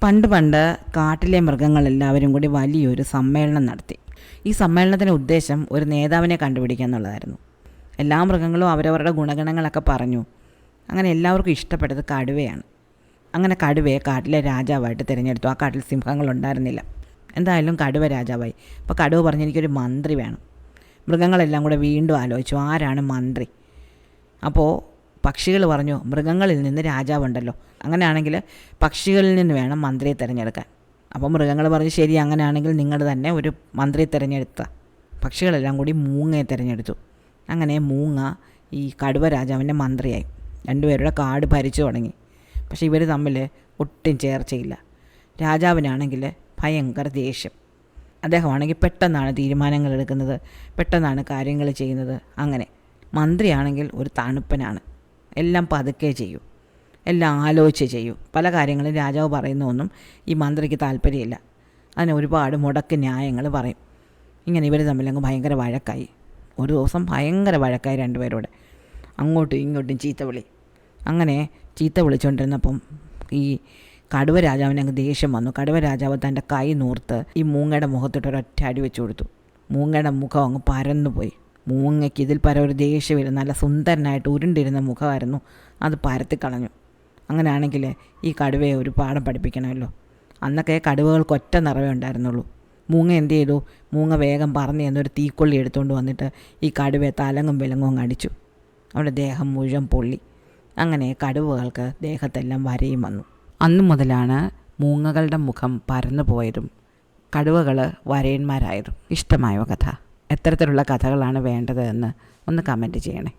പണ്ട് പണ്ട് കാട്ടിലെ മൃഗങ്ങളെല്ലാവരും കൂടി വലിയൊരു സമ്മേളനം നടത്തി. ഈ സമ്മേളനത്തിൻ്റെ ഉദ്ദേശം ഒരു നേതാവിനെ കണ്ടുപിടിക്കുക എന്നുള്ളതായിരുന്നു. എല്ലാ മൃഗങ്ങളും അവരവരുടെ ഗുണഗണങ്ങളൊക്കെ പറഞ്ഞു. അങ്ങനെ എല്ലാവർക്കും ഇഷ്ടപ്പെട്ടത് കടുവയാണ്. അങ്ങനെ കടുവയെ കാട്ടിലെ രാജാവായിട്ട് തിരഞ്ഞെടുത്തു. ആ കാട്ടിൽ സിംഹങ്ങളുണ്ടായിരുന്നില്ല. എന്തായാലും കടുവ രാജാവായി. അപ്പോൾ കടുവ പറഞ്ഞു, എനിക്കൊരു മന്ത്രി വേണം. മൃഗങ്ങളെല്ലാം കൂടെ വീണ്ടും ആലോചിച്ചു, ആരാണ് മന്ത്രി? അപ്പോൾ പക്ഷികൾ പറഞ്ഞു, മൃഗങ്ങളിൽ നിന്ന് രാജാവുണ്ടല്ലോ, അങ്ങനെയാണെങ്കിൽ പക്ഷികളിൽ നിന്ന് വേണം മന്ത്രിയെ തിരഞ്ഞെടുക്കാൻ. അപ്പോൾ മൃഗങ്ങൾ പറഞ്ഞു, ശരി, അങ്ങനെയാണെങ്കിൽ നിങ്ങൾ തന്നെ ഒരു മന്ത്രിയെ തിരഞ്ഞെടുത്ത. പക്ഷികളെല്ലാം കൂടി മൂങ്ങയെ തിരഞ്ഞെടുത്തു. അങ്ങനെ മൂങ്ങ ഈ കടുവ രാജാവിൻ്റെ മന്ത്രിയായി. രണ്ടുപേരുടെ കാട് ഭരിച്ചു തുടങ്ങി. പക്ഷേ ഇവർ തമ്മിൽ ഒട്ടും ചേർച്ചയില്ല. രാജാവിനാണെങ്കിൽ ഭയങ്കര ദേഷ്യം. അദ്ദേഹമാണെങ്കിൽ പെട്ടെന്നാണ് തീരുമാനങ്ങൾ എടുക്കുന്നത്, പെട്ടെന്നാണ് കാര്യങ്ങൾ ചെയ്യുന്നത്. അങ്ങനെ മന്ത്രിയാണെങ്കിൽ ഒരു തണുപ്പനാണ്. എല്ലാം പതുക്കെ ചെയ്യൂ, എല്ലാം ആലോചിച്ച് ചെയ്യൂ. പല കാര്യങ്ങളും രാജാവ് പറയുന്നതൊന്നും ഈ മന്ത്രിക്ക് താല്പര്യമില്ല. അതിന് ഒരുപാട് മുടക്ക് ന്യായങ്ങൾ പറയും. ഇങ്ങനെ ഇവർ തമ്മിലങ്ങ് ഭയങ്കര വഴക്കായി. ഒരു ദിവസം ഭയങ്കര വഴക്കായി രണ്ടുപേരോട്, അങ്ങോട്ടും ഇങ്ങോട്ടും ചീത്തവിളി. അങ്ങനെ ചീത്ത വിളിച്ചുകൊണ്ടിരുന്നപ്പം ഈ കടുവ രാജാവിന് അങ്ങ് ദേഷ്യം വന്നു. കടുവ രാജാവ് തൻ്റെ കൈ നൂർത്ത് ഈ മൂങ്ങയുടെ മുഖത്തിട്ട് ഒരൊറ്റ അടി വെച്ച് കൊടുത്തു. മൂങ്ങയുടെ മുഖം അങ്ങ് പരന്നുപോയി. മൂങ്ങയ്ക്ക് ഇതിൽ പരം ഒരു ദേഷ്യമില്ല. നല്ല സുന്ദരനായിട്ട് ഉരുണ്ടിരുന്ന മുഖമായിരുന്നു, അത് പരത്തിക്കളഞ്ഞു. അങ്ങനെയാണെങ്കിൽ ഈ കടുവയെ ഒരു പാഠം പഠിപ്പിക്കണമല്ലോ. അന്നൊക്കെ കടുവകൾക്ക് ഒറ്റ നിറവേ ഉണ്ടായിരുന്നുള്ളൂ. മൂങ്ങ എന്ത് ചെയ്തു? മൂങ്ങ വേഗം പറന്ന് എന്നൊരു തീക്കൊള്ളി എടുത്തുകൊണ്ട് വന്നിട്ട് ഈ കടുവയെ തലങ്ങും വിലങ്ങും അങ്ങ് അടിച്ചു. അവരുടെ ദേഹം മുഴുവൻ പൊള്ളി. അങ്ങനെ കടുവകൾക്ക് ദേഹത്തെല്ലാം വരയും വന്നു. അന്നു മുതലാണ് മൂങ്ങകളുടെ മുഖം പരന്നു പോയതും കടുവകൾ വരയന്മാരായതും. ഇഷ്ടമായോ കഥ? എത്തരത്തിലുള്ള കഥകളാണ് വേണ്ടത് എന്ന് ഒന്ന് കമൻറ്റ് ചെയ്യണേ.